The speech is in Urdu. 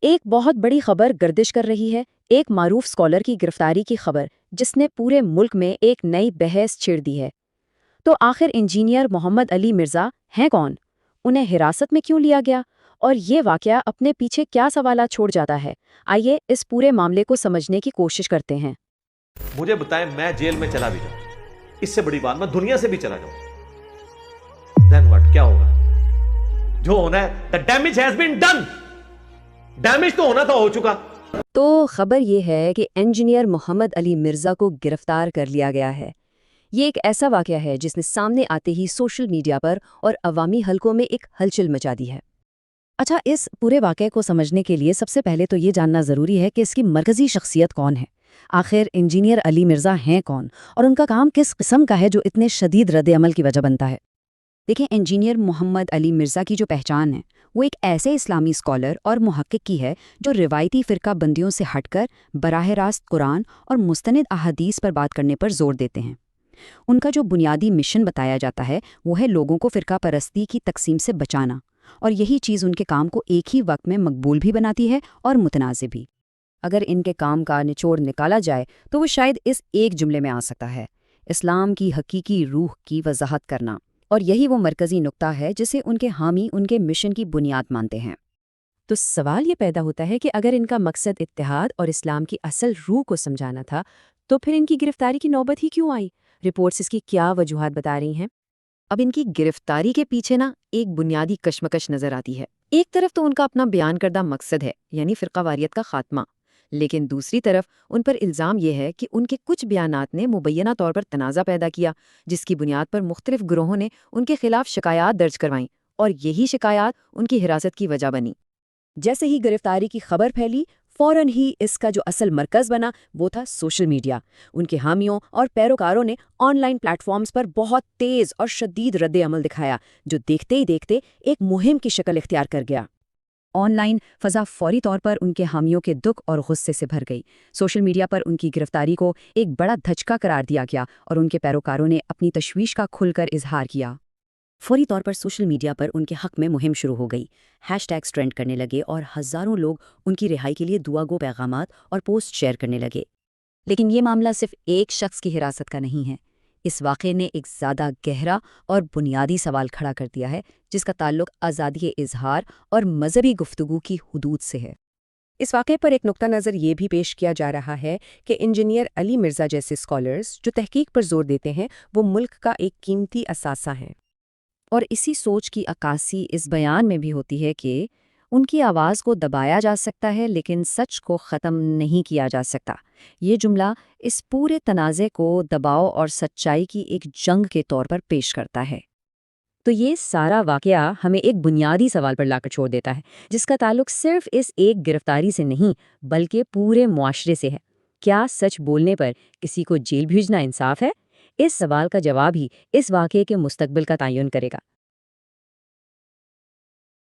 ایک بہت بڑی خبر گردش کر رہی ہے، ایک معروف اسکالر کی گرفتاری کی خبر جس نے پورے ملک میں ایک نئی بحث چھڑ دی ہے۔ تو آخر انجینئر محمد علی مرزا ہیں کون؟ انہیں حراست میں کیوں لیا گیا؟ اور یہ واقعہ اپنے پیچھے کیا سوالات چھوڑ جاتا ہے؟ آئیے اس پورے معاملے کو سمجھنے کی کوشش کرتے ہیں۔ مجھے بتائیں، میں جیل میں چلا بھی جاؤں، اس سے بڑی بات میں دنیا سے بھی چلا جاؤں، دین واٹ؟ کیا ہوگا؟ جو ہونا ہے the damage has been done، damage تو ہونا تھا، ہو چکا۔ تو خبر یہ ہے کہ انجینئر محمد علی مرزا کو گرفتار کر لیا گیا ہے۔ یہ ایک ایسا واقعہ ہے جس نے سامنے آتے ہی سوشل میڈیا پر اور عوامی حلقوں میں ایک ہلچل مچا دی ہے۔ اچھا، اس پورے واقعے کو سمجھنے کے لیے سب سے پہلے تو یہ جاننا ضروری ہے کہ اس کی مرکزی شخصیت کون ہے۔ آخر انجینئر علی مرزا ہیں کون اور ان کا کام کس قسم کا ہے جو اتنے شدید رد عمل کی وجہ بنتا ہے؟ دیکھیں، انجینئر محمد علی مرزا کی جو پہچان ہے وہ ایک ایسے اسلامی اسکالر اور محقق کی ہے جو روایتی فرقہ بندیوں سے ہٹ کر براہ راست قرآن اور مستند احادیث پر بات کرنے پر زور دیتے ہیں۔ ان کا جو بنیادی مشن بتایا جاتا ہے وہ ہے لوگوں کو فرقہ پرستی کی تقسیم سے بچانا، اور یہی چیز ان کے کام کو ایک ہی وقت میں مقبول بھی بناتی ہے اور متنازع بھی۔ اگر ان کے کام کا نچوڑ نکالا جائے تو وہ شاید اس ایک جملے میں آ سکتا ہے: اسلام کی حقیقی روح کی وضاحت کرنا۔ اور یہی وہ مرکزی نقطہ ہے جسے ان کے حامی ان کے مشن کی بنیاد مانتے ہیں۔ تو سوال یہ پیدا ہوتا ہے کہ اگر ان کا مقصد اتحاد اور اسلام کی اصل روح کو سمجھانا تھا تو پھر ان کی گرفتاری کی نوبت ہی کیوں آئی؟ رپورٹس اس کی کیا وجوہات بتا رہی ہیں؟ اب ان کی گرفتاری کے پیچھے ایک بنیادی کشمکش نظر آتی ہے۔ ایک طرف تو ان کا اپنا بیان کردہ مقصد ہے، یعنی فرقہ واریت کا خاتمہ، لیکن دوسری طرف ان پر الزام یہ ہے کہ ان کے کچھ بیانات نے مبینہ طور پر تنازع پیدا کیا، جس کی بنیاد پر مختلف گروہوں نے ان کے خلاف شکایات درج کروائیں، اور یہی شکایات ان کی حراست کی وجہ بنی۔ جیسے ہی گرفتاری کی خبر پھیلی، فوراً ہی اس کا جو اصل مرکز بنا وہ تھا سوشل میڈیا۔ ان کے حامیوں اور پیروکاروں نے آن لائن پلیٹ فارمز پر بہت تیز اور شدید رد عمل دکھایا، جو دیکھتے ہی دیکھتے ایک مہم کی شکل اختیار کر گیا۔ آن لائن فضا فوری طور پر ان کے حامیوں کے دکھ اور غصے سے بھر گئی۔ سوشل میڈیا پر ان کی گرفتاری کو ایک بڑا دھچکا قرار دیا گیا اور ان کے پیروکاروں نے اپنی تشویش کا کھل کر اظہار کیا۔ فوری طور پر سوشل میڈیا پر ان کے حق میں مہم شروع ہو گئی، ہیش ٹیگز ٹرینڈ کرنے لگے اور ہزاروں لوگ ان کی رہائی کے لیے دعا گو پیغامات اور پوسٹ شیئر کرنے لگے۔ لیکن یہ معاملہ صرف ایک شخص کی حراست کا نہیں ہے۔ اس واقعے نے ایک زیادہ گہرا اور بنیادی سوال کھڑا کر دیا ہے، جس کا تعلق آزادی اظہار اور مذہبی گفتگو کی حدود سے ہے۔ اس واقعے پر ایک نقطہ نظر یہ بھی پیش کیا جا رہا ہے کہ انجینئر علی مرزا جیسے اسکالرز جو تحقیق پر زور دیتے ہیں وہ ملک کا ایک قیمتی اثاثہ ہیں، اور اسی سوچ کی عکاسی اس بیان میں بھی ہوتی ہے کہ ان کی آواز کو دبایا جا سکتا ہے لیکن سچ کو ختم نہیں کیا جا سکتا۔ یہ جملہ اس پورے تنازع کو دباؤ اور سچائی کی ایک جنگ کے طور پر پیش کرتا ہے۔ تو یہ سارا واقعہ ہمیں ایک بنیادی سوال پر لا کر چھوڑ دیتا ہے، جس کا تعلق صرف اس ایک گرفتاری سے نہیں بلکہ پورے معاشرے سے ہے۔ کیا سچ بولنے پر کسی کو جیل بھیجنا انصاف ہے؟ اس سوال کا جواب ہی اس واقعے کے مستقبل کا تعین کرے گا۔